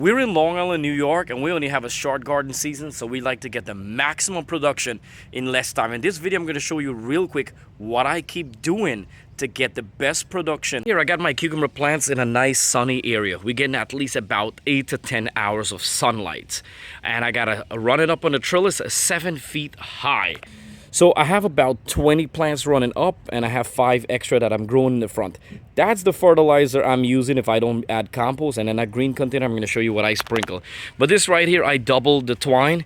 We're in Long Island, New York, and we only have a short garden season, so we like to get the maximum production in less time. In this video, I'm going to show you real quick what I keep doing to get the best production. Here, I got my cucumber plants in a nice sunny area. We're getting at least about 8 to 10 hours of sunlight. And I got to run it up on the trellis 7 feet high. So I have about 20 plants running up, and I have 5 extra that I'm growing in the front. That's the fertilizer I'm using if I don't add compost. And in that green container, I'm going to show you what I sprinkle. But this right here, I doubled the twine,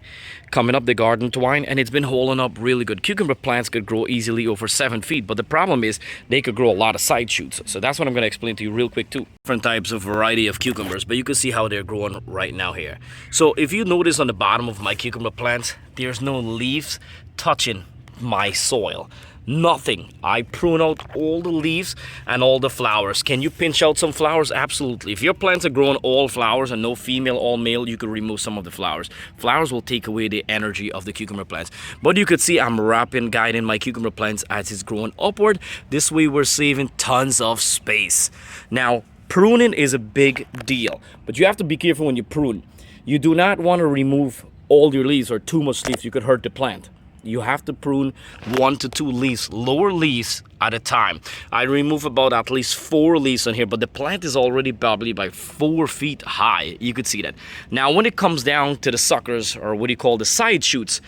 coming up the garden twine, and it's been holding up really good. Cucumber plants could grow easily over 7 feet, but the problem is they could grow a lot of side shoots. So that's what I'm going to explain to you real quick too. Different types of variety of cucumbers, but you can see how they're growing right now here. So if you notice on the bottom of my cucumber plants, there's no leaves touching my soil. Nothing. I prune out all the leaves and all the flowers. Can you pinch out some flowers? Absolutely. If your plants are growing all flowers and no female, all male, you could remove some of the flowers. Flowers will take away the energy of the cucumber plants. But you could see I'm guiding my cucumber plants as it's growing upward. This way we're saving tons of space. Now, pruning is a big deal, but you have to be careful when you prune. You do not want to remove all your leaves or too much leaves. You could hurt the plant. You have to prune 1 to 2 leaves, lower leaves at a time. I remove about at least 4 leaves on here, but the plant is already probably by 4 feet high. You could see that. Now, when it comes down to the suckers, or what you call the side shoots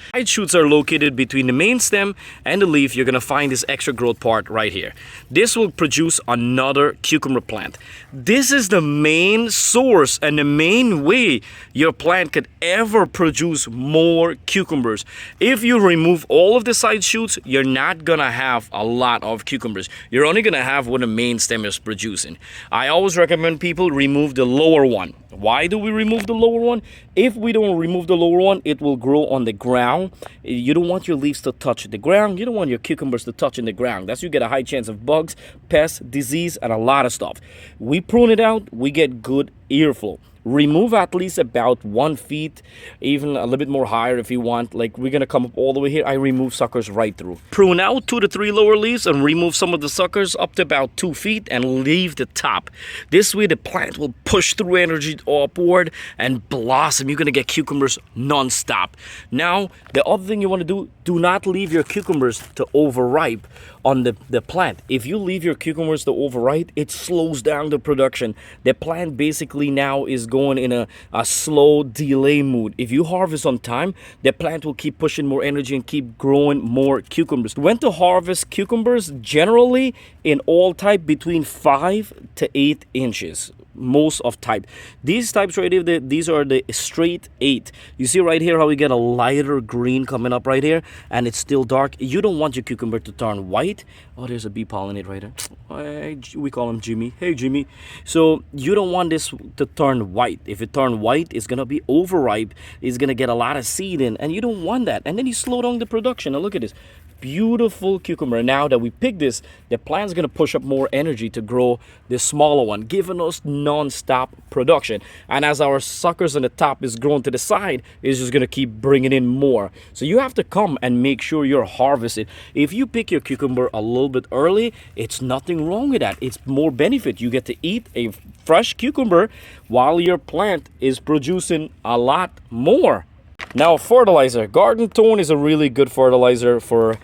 are located between the main stem and the leaf. You're gonna find this extra growth part right here. This will produce another cucumber plant. This is the main source and the main way your plant could ever produce more cucumbers. If you remove all of the side shoots, you're not gonna have a lot of cucumbers. You're only gonna have what the main stem is producing. I always recommend people remove the lower one. Why do we remove the lower one? If we don't remove the lower one, it will grow on the ground. You don't want your leaves to touch the ground. You don't want your cucumbers to touch in the ground. That's you get a high chance of bugs, pests, disease, and a lot of stuff. We prune it out, we get good airflow. Remove at least about 1 feet, even a little bit more higher if you want. Like, we're gonna come up all the way here. I remove suckers right through. Prune out 2 to 3 lower leaves and remove some of the suckers up to about 2 feet and leave the top. This way the plant will push through energy upward and blossom. You're gonna get cucumbers non-stop. Now, the other thing you wanna do not leave your cucumbers to overripe on the plant. If you leave your cucumbers to overripe, it slows down the production. The plant basically now is going in a slow delay mood. If you harvest on time, the plant will keep pushing more energy and keep growing more cucumbers. When to harvest cucumbers? Generally in all type between 5 to 8 inches. Most of type. These types right here, these are the straight 8. You see right here how we get a lighter green coming up right here, and it's still dark. You don't want your cucumber to turn white. Oh, there's a bee pollinate right there. We call him Jimmy. Hey, Jimmy. So you don't want this to turn white. If it turns white, it's gonna be overripe. It's gonna get a lot of seed in, and you don't want that. And then you slow down the production. Now look at this. Beautiful cucumber. Now that we pick this, the plant's going to push up more energy to grow the smaller one, giving us non-stop production. And as our suckers on the top is growing to the side, it's just going to keep bringing in more. So you have to come and make sure you're harvesting. If you pick your cucumber a little bit early, it's nothing wrong with that. It's more benefit. You get to eat a fresh cucumber while your plant is producing a lot more. Now, fertilizer. Garden Tone is a really good fertilizer for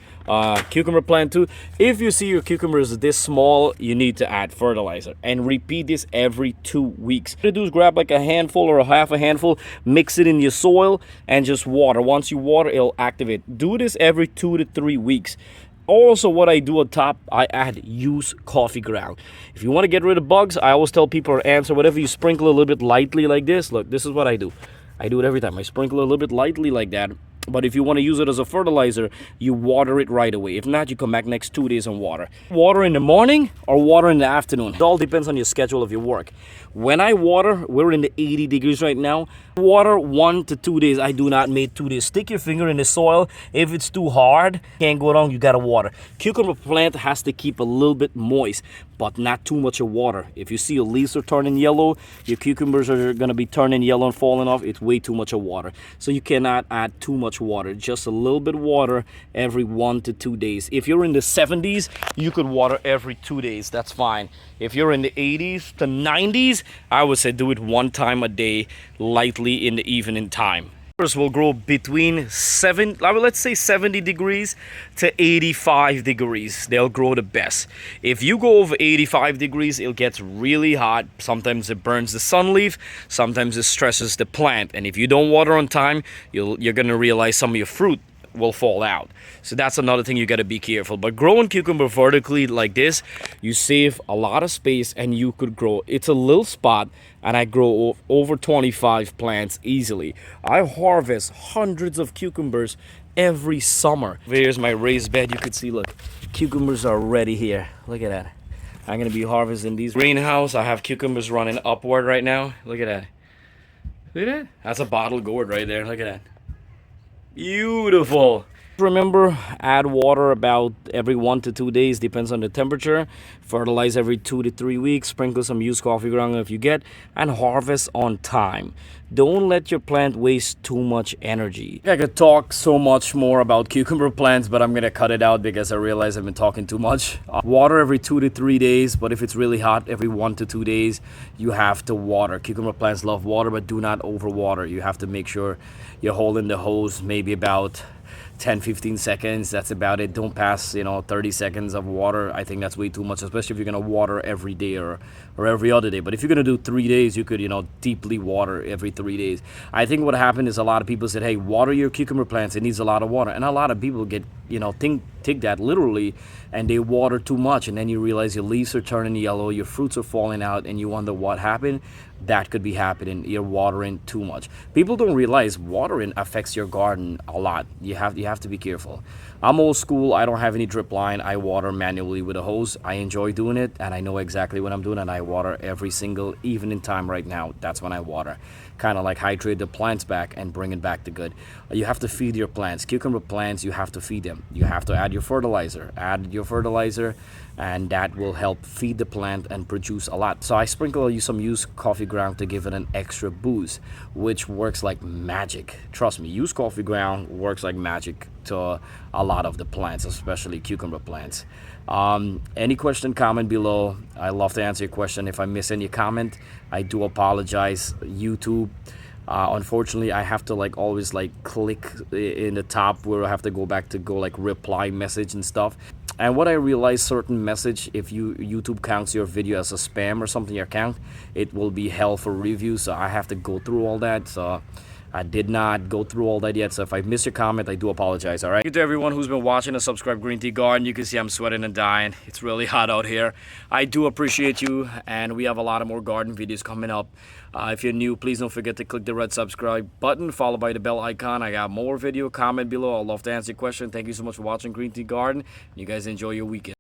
cucumber plant too. If you see your cucumbers this small, you need to add fertilizer and repeat this every 2 weeks. What you do is grab like a handful or a half a handful, mix it in your soil, and just water. Once you water, it'll activate. Do this every 2 to 3 weeks. Also, what I do on top, I add used coffee ground. If you want to get rid of bugs, I always tell people to answer whatever you sprinkle a little bit lightly like this. Look, this is what I do. I do it every time. I sprinkle a little bit lightly like that. But if you want to use it as a fertilizer, you water it right away. If not, you come back next 2 days and water. Water in the morning or water in the afternoon. It all depends on your schedule of your work. When I water, we're in the 80 degrees right now. Water 1 to 2 days. I do not make 2 days. Stick your finger in the soil. If it's too hard, can't go wrong, you gotta water. Cucumber plant has to keep a little bit moist, but not too much of water. If you see your leaves are turning yellow, your cucumbers are gonna be turning yellow and falling off, it's way too much of water. So you cannot add too much much water, just a little bit of water every 1 to 2 days. If you're in the 70s, you could water every 2 days. That's fine. If you're in the 80s to 90s, I would say do it 1 time a day, lightly in the evening time. Will grow between let's say 70 degrees to 85 degrees. They'll grow the best. If you go over 85 degrees, it gets really hot. Sometimes it burns the sun leaf, sometimes it stresses the plant, and if you don't water on time, you're gonna realize some of your fruit will fall out. So that's another thing you got to be careful. But growing cucumber vertically like this, you save a lot of space, and you could grow, it's a little spot, and I grow over 25 plants easily. I harvest hundreds of cucumbers every summer. Here's my raised bed. You could see, look, cucumbers are ready here. Look at that. I'm gonna be harvesting these. Greenhouse, I have cucumbers running upward right now. Look at that. Look at that. That's a bottle gourd right there. Look at that. Beautiful. Remember, add water about every 1 to 2 days, depends on the temperature. Fertilize every 2 to 3 weeks. Sprinkle some used coffee ground if you get, and harvest on time. Don't let your plant waste too much energy. I could talk so much more about cucumber plants, but I'm gonna cut it out because I realize I've been talking too much. Water every 2 to 3 days, but if it's really hot, every 1 to 2 days, you have to water. Cucumber plants love water, but do not overwater. You have to make sure you're holding the hose maybe about 10-15 seconds. That's about it. Don't pass 30 seconds of water. I think that's way too much, especially if you're gonna water every day or every other day. But if you're gonna do 3 days, you could deeply water every 3 days. I think what happened is a lot of people said, hey, water your cucumber plants, it needs a lot of water. And a lot of people get take that literally, and they water too much, and then you realize your leaves are turning yellow, your fruits are falling out, and you wonder what happened. That could be happening. You're watering too much. People don't realize watering affects your garden a lot. You have to be careful. I'm old school. I don't have any drip line. I water manually with a hose. I enjoy doing it, and I know exactly what I'm doing, and I water every single evening time right now. That's when I water. Kind of like hydrate the plants back and bring it back to good. You have to feed your plants. Cucumber plants, you have to feed them. You have to add your fertilizer. Add your fertilizer, and that will help feed the plant and produce a lot. So I sprinkle some used coffee ground to give it an extra boost, which works like magic. Trust me, used coffee ground works like magic to a lot of the plants, especially cucumber plants. Any question, comment below. I love to answer your question. If I miss any comment, I do apologize. YouTube, unfortunately, I have to always click in the top where I have to go back to reply message and stuff. And what I realized, certain message, if YouTube counts your video as a spam or something, your account, it will be hell for review. So I have to go through all that. So I did not go through all that yet, so if I missed your comment, I do apologize, all right? Thank you to everyone who's been watching and subscribe GreenTGarden. You can see I'm sweating and dying. It's really hot out here. I do appreciate you, and we have a lot of more garden videos coming up. If you're new, please don't forget to click the red subscribe button, followed by the bell icon. I got more video. Comment below. I'd love to answer your question. Thank you so much for watching GreenTGarden. You guys enjoy your weekend.